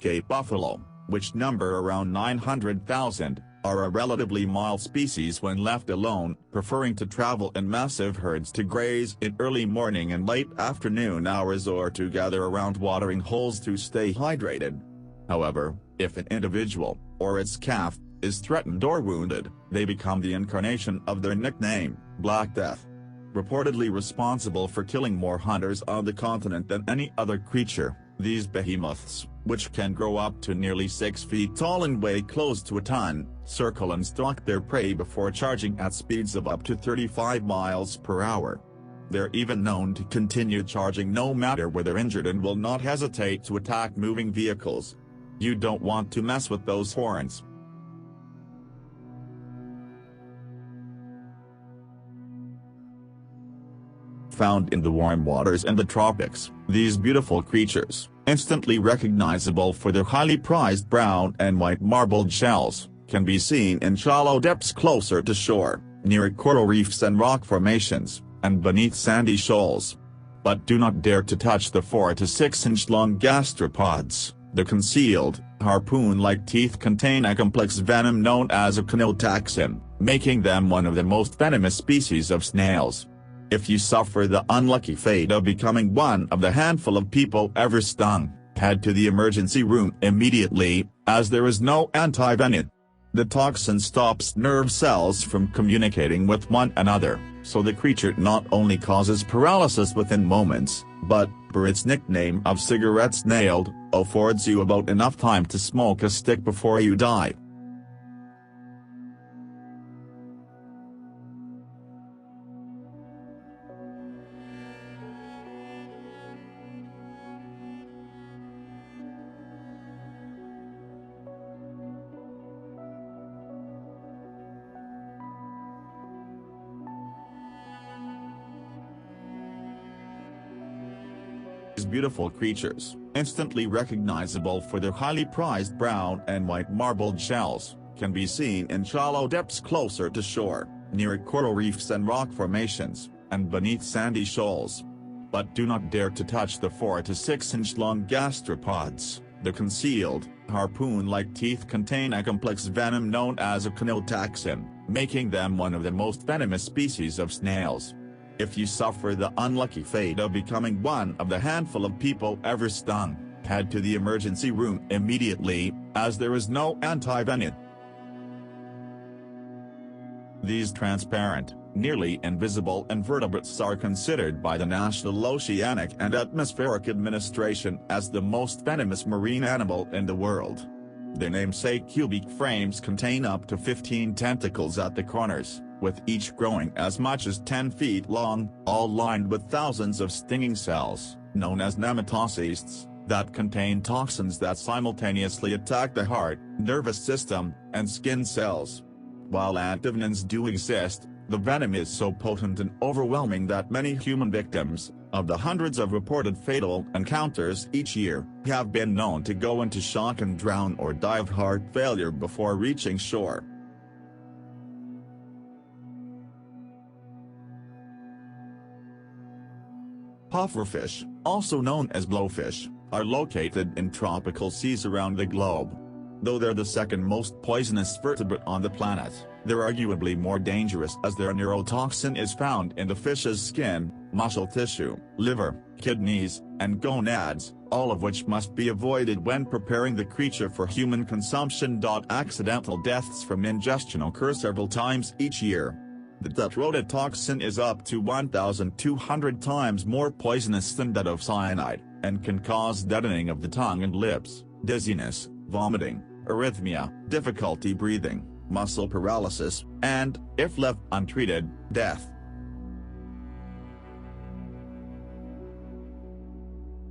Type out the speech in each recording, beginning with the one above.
Cape buffalo, which number around 900,000, are a relatively mild species when left alone, preferring to travel in massive herds to graze in early morning and late afternoon hours or to gather around watering holes to stay hydrated. However, if an individual, or its calf, is threatened or wounded, they become the incarnation of their nickname, Black Death. Reportedly responsible for killing more hunters on the continent than any other creature, these behemoths, which can grow up to nearly 6 feet tall and weigh close to a ton, circle and stalk their prey before charging at speeds of up to 35 miles per hour. They're even known to continue charging no matter whether injured and will not hesitate to attack moving vehicles. You don't want to mess with those horns. Found in the warm waters and the tropics, these beautiful creatures, instantly recognizable for their highly prized brown and white marbled shells, can be seen in shallow depths closer to shore, near coral reefs and rock formations, and beneath sandy shoals. But do not dare to touch the 4 to 6 inch long gastropods. The concealed, harpoon-like teeth contain a complex venom known as a canotoxin, making them one of the most venomous species of snails. If you suffer the unlucky fate of becoming one of the handful of people ever stung, head to the emergency room immediately, as there is no antivenom. The toxin stops nerve cells from communicating with one another, so the creature not only causes paralysis within moments, but, per its nickname of cigarette snail, affords you about enough time to smoke a stick before you die. These beautiful creatures, instantly recognizable for their highly prized brown and white marbled shells, can be seen in shallow depths closer to shore, near coral reefs and rock formations, and beneath sandy shoals. But do not dare to touch the 4 to 6 inch long gastropods. The concealed, harpoon-like teeth contain a complex venom known as a canotoxin, making them one of the most venomous species of snails. If you suffer the unlucky fate of becoming one of the handful of people ever stung, head to the emergency room immediately, as there is no antivenom. These transparent, nearly invisible invertebrates are considered by the National Oceanic and Atmospheric Administration as the most venomous marine animal in the world. Their namesake cubic frames contain up to 15 tentacles at the corners, with each growing as much as 10 feet long, all lined with thousands of stinging cells, known as nematocysts, that contain toxins that simultaneously attack the heart, nervous system, and skin cells. While antivenoms do exist, the venom is so potent and overwhelming that many human victims, of the hundreds of reported fatal encounters each year, have been known to go into shock and drown or die of heart failure before reaching shore. Pufferfish, also known as blowfish, are located in tropical seas around the globe. Though they're the second most poisonous vertebrate on the planet, they're arguably more dangerous as their neurotoxin is found in the fish's skin, muscle tissue, liver, kidneys, and gonads, all of which must be avoided when preparing the creature for human consumption. Accidental deaths from ingestion occur several times each year. The tetrodotoxin is up to 1,200 times more poisonous than that of cyanide, and can cause deadening of the tongue and lips, dizziness, vomiting, arrhythmia, difficulty breathing, muscle paralysis, and, if left untreated, death.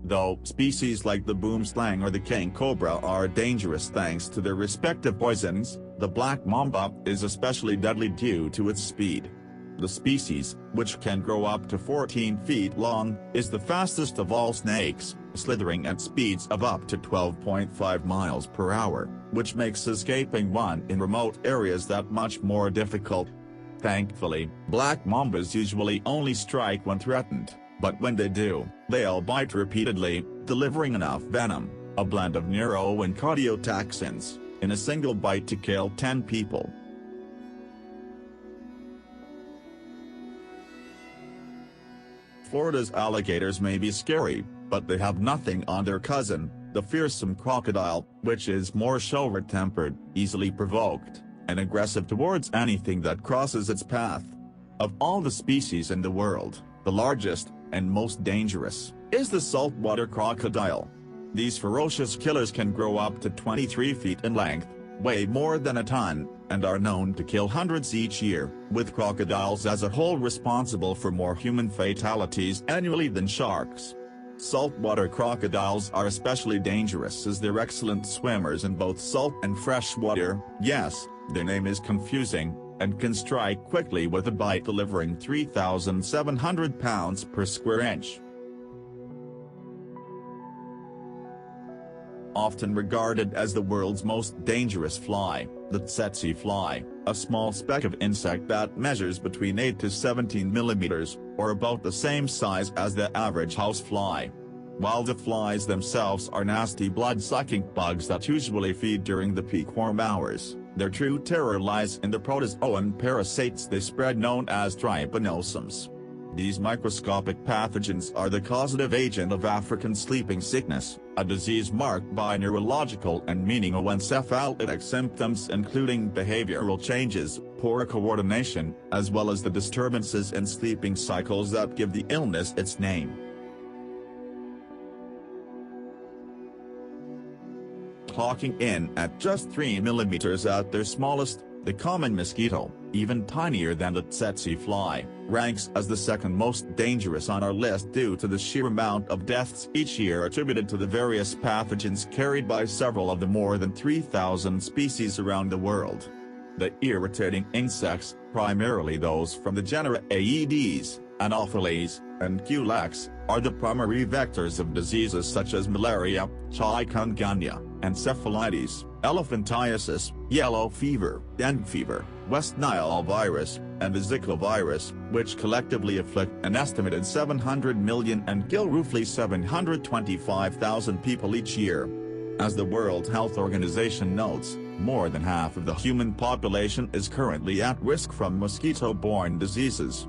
Though species like the boomslang or the king cobra are dangerous thanks to their respective poisons, the black mamba is especially deadly due to its speed. The species, which can grow up to 14 feet long, is the fastest of all snakes, slithering at speeds of up to 12.5 miles per hour, which makes escaping one in remote areas that much more difficult. Thankfully, black mambas usually only strike when threatened, but when they do, they'll bite repeatedly, delivering enough venom, a blend of neuro and cardiotoxins, in a single bite to kill 10 people. Florida's alligators may be scary, but they have nothing on their cousin, the fearsome crocodile, which is more short-tempered, easily provoked, and aggressive towards anything that crosses its path. Of all the species in the world, the largest, and most dangerous, is the saltwater crocodile. These ferocious killers can grow up to 23 feet in length, weigh more than a ton, and are known to kill hundreds each year, with crocodiles as a whole responsible for more human fatalities annually than sharks. Saltwater crocodiles are especially dangerous as they're excellent swimmers in both salt and fresh water. Yes, their name is confusing, and can strike quickly with a bite delivering 3,700 pounds per square inch. Often regarded as the world's most dangerous fly, the tsetse fly, a small speck of insect that measures between 8 to 17 millimeters, or about the same size as the average housefly. While the flies themselves are nasty blood-sucking bugs that usually feed during the peak warm hours, their true terror lies in the protozoan parasites they spread known as trypanosomes. These microscopic pathogens are the causative agent of African sleeping sickness, a disease marked by neurological and meningoencephalitic symptoms including behavioral changes, poor coordination, as well as the disturbances in sleeping cycles that give the illness its name. Clocking in at just 3 millimeters at their smallest, the common mosquito, even tinier than the tsetse fly, ranks as the second most dangerous on our list due to the sheer amount of deaths each year attributed to the various pathogens carried by several of the more than 3,000 species around the world. The irritating insects, primarily those from the genera Aedes, Anopheles, and Culex, are the primary vectors of diseases such as malaria, chikungunya, encephalitis, elephantiasis, yellow fever, dengue fever, West Nile virus, and the Zika virus, which collectively afflict an estimated 700 million and kill roughly 725,000 people each year. As the World Health Organization notes, more than half of the human population is currently at risk from mosquito-borne diseases.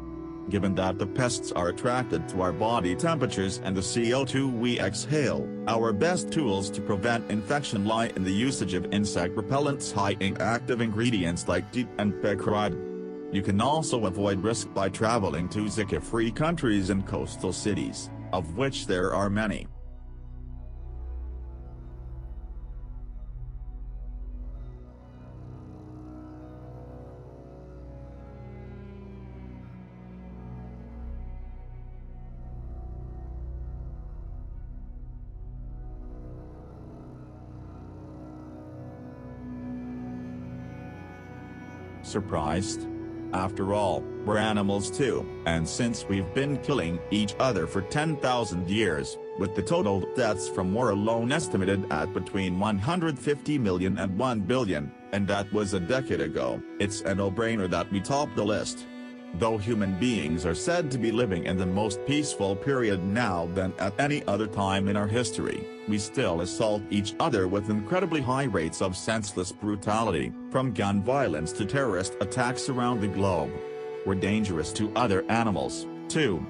Given that the pests are attracted to our body temperatures and the CO2 we exhale, our best tools to prevent infection lie in the usage of insect repellents high in active ingredients like DEET and picarid. You can also avoid risk by traveling to Zika-free countries and coastal cities, of which there are many. Surprised? After all, we're animals too, and since we've been killing each other for 10,000 years, with the total deaths from war alone estimated at between 150 million and 1 billion, and that was a decade ago, it's a no-brainer that we top the list. Though human beings are said to be living in the most peaceful period now than at any other time in our history, we still assault each other with incredibly high rates of senseless brutality, from gun violence to terrorist attacks around the globe. We're dangerous to other animals, too,